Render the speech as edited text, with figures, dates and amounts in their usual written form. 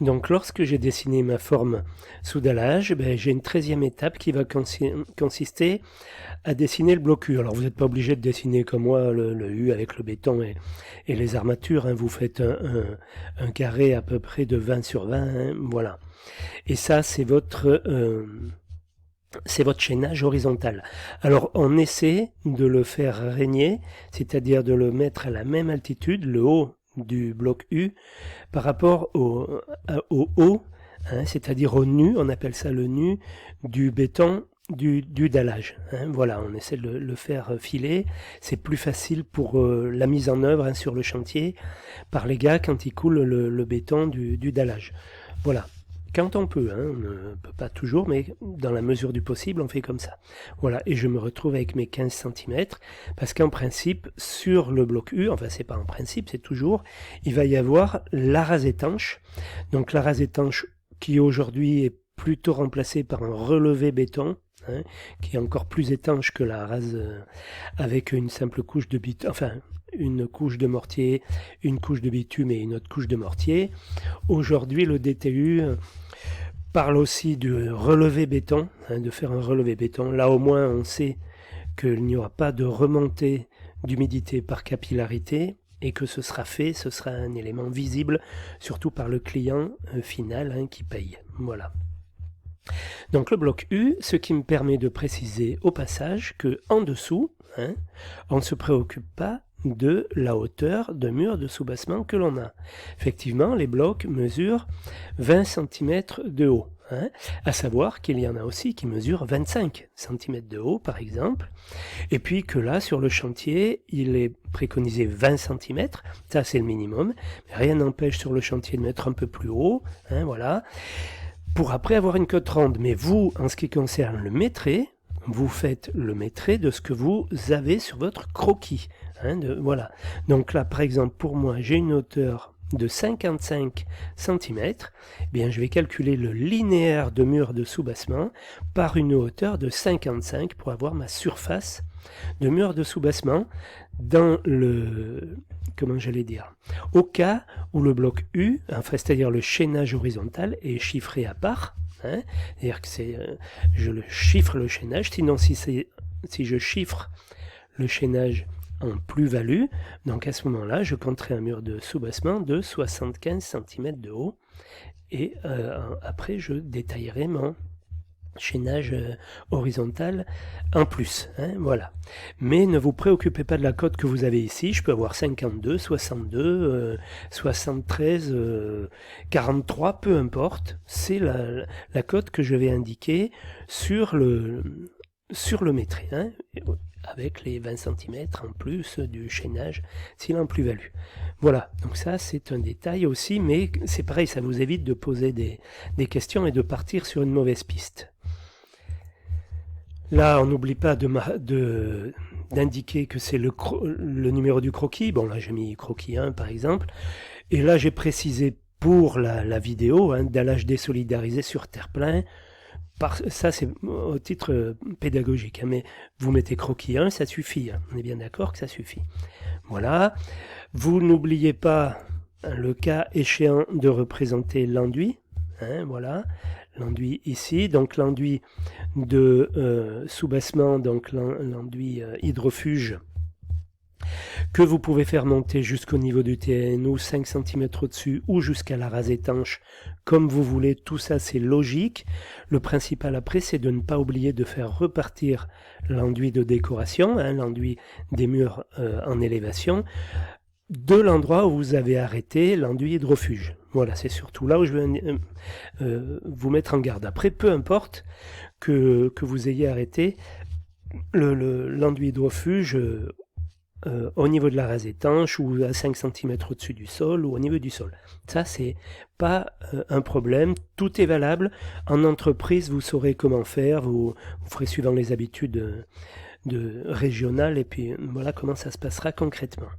Donc lorsque j'ai dessiné ma forme sous dallage, j'ai une 13e étape qui va consister à dessiner le bloc U. Alors vous n'êtes pas obligé de dessiner comme moi le U avec le béton et les armatures, hein. Vous faites un carré à peu près de 20 sur 20, hein, voilà. Et ça, c'est votre chaînage horizontal. Alors on essaie de le faire régner, c'est-à-dire de le mettre à la même altitude, le haut du bloc U, par rapport au haut, hein, c'est-à-dire au nu, on appelle ça le nu du béton du dallage. Hein, voilà, on essaie de le faire filer. C'est plus facile pour la mise en œuvre, hein, sur le chantier par les gars quand ils coulent le béton du dallage. Voilà. Quand on peut, hein, on ne peut pas toujours, mais dans la mesure du possible, on fait comme ça. Voilà, et je me retrouve avec mes 15 cm, parce qu'en principe, sur le bloc U, enfin c'est pas en principe, c'est toujours, il va y avoir la rase étanche. Donc la rase étanche qui aujourd'hui est plutôt remplacée par un relevé béton, hein, qui est encore plus étanche que la rase avec une simple couche de béton, enfin une couche de mortier, une couche de bitume et une autre couche de mortier. Aujourd'hui, le DTU parle aussi du relevé béton, hein, de faire un relevé béton. Là, au moins, on sait qu'il n'y aura pas de remontée d'humidité par capillarité et que ce sera fait, ce sera un élément visible, surtout par le client final, hein, qui paye. Voilà. Donc le bloc U, ce qui me permet de préciser au passage que en dessous, hein, on ne se préoccupe pas de la hauteur de mur de soubassement que l'on a. Effectivement, les blocs mesurent 20 cm de haut, hein, à savoir qu'il y en a aussi qui mesurent 25 cm de haut, par exemple, et puis que là, sur le chantier, il est préconisé 20 cm, ça c'est le minimum, mais rien n'empêche sur le chantier de mettre un peu plus haut, hein, voilà, pour après avoir une cote ronde. Mais vous, en ce qui concerne le métré, vous faites le métré de ce que vous avez sur votre croquis. Hein, voilà. Donc là, par exemple, pour moi, j'ai une hauteur de 55 cm. Eh bien, je vais calculer le linéaire de mur de soubassement par une hauteur de 55 pour avoir ma surface de mur de soubassement dans le... comment j'allais dire, au cas où le bloc U, enfin, c'est-à-dire le chaînage horizontal, est chiffré à part. Hein, c'est-à-dire que je le chiffre le chaînage, sinon si je chiffre le chaînage en plus-value, donc à ce moment-là, je compterai un mur de soubassement de 75 cm de haut, et après je détaillerai mon chaînage horizontal en plus, hein, voilà. Mais ne vous préoccupez pas de la cote que vous avez ici, je peux avoir 52, 62, 73, 43, peu importe, c'est la cote que je vais indiquer sur le métré, hein, avec les 20 cm en plus du chaînage s'il a en plus-value. Voilà, donc ça c'est un détail aussi, mais c'est pareil, ça vous évite de poser des questions et de partir sur une mauvaise piste. Là, on n'oublie pas d'indiquer que c'est le numéro du croquis. Bon, là, j'ai mis croquis 1, par exemple. Et là, j'ai précisé pour la vidéo, hein, dallage désolidarisé sur terre-plein. Ça, c'est au titre pédagogique. Hein, mais vous mettez croquis 1, ça suffit. Hein, on est bien d'accord que ça suffit. Voilà. Vous n'oubliez pas, hein, le cas échéant de représenter l'enduit. Hein, voilà. L'enduit ici, donc l'enduit de soubassement, donc l'enduit hydrofuge, que vous pouvez faire monter jusqu'au niveau du TNO, 5 cm au-dessus, ou jusqu'à la rase étanche, comme vous voulez. Tout ça, c'est logique. Le principal après, c'est de ne pas oublier de faire repartir l'enduit de décoration, hein, l'enduit des murs en élévation, de l'endroit où vous avez arrêté l'enduit hydrofuge. Voilà, c'est surtout là où je vais vous mettre en garde. Après, peu importe que vous ayez arrêté l'enduit hydrofuge au niveau de la rase étanche ou à 5 cm au-dessus du sol ou au niveau du sol. Ça, c'est pas un problème. Tout est valable. En entreprise, vous saurez comment faire. Vous ferez suivant les habitudes régionales et puis voilà comment ça se passera concrètement.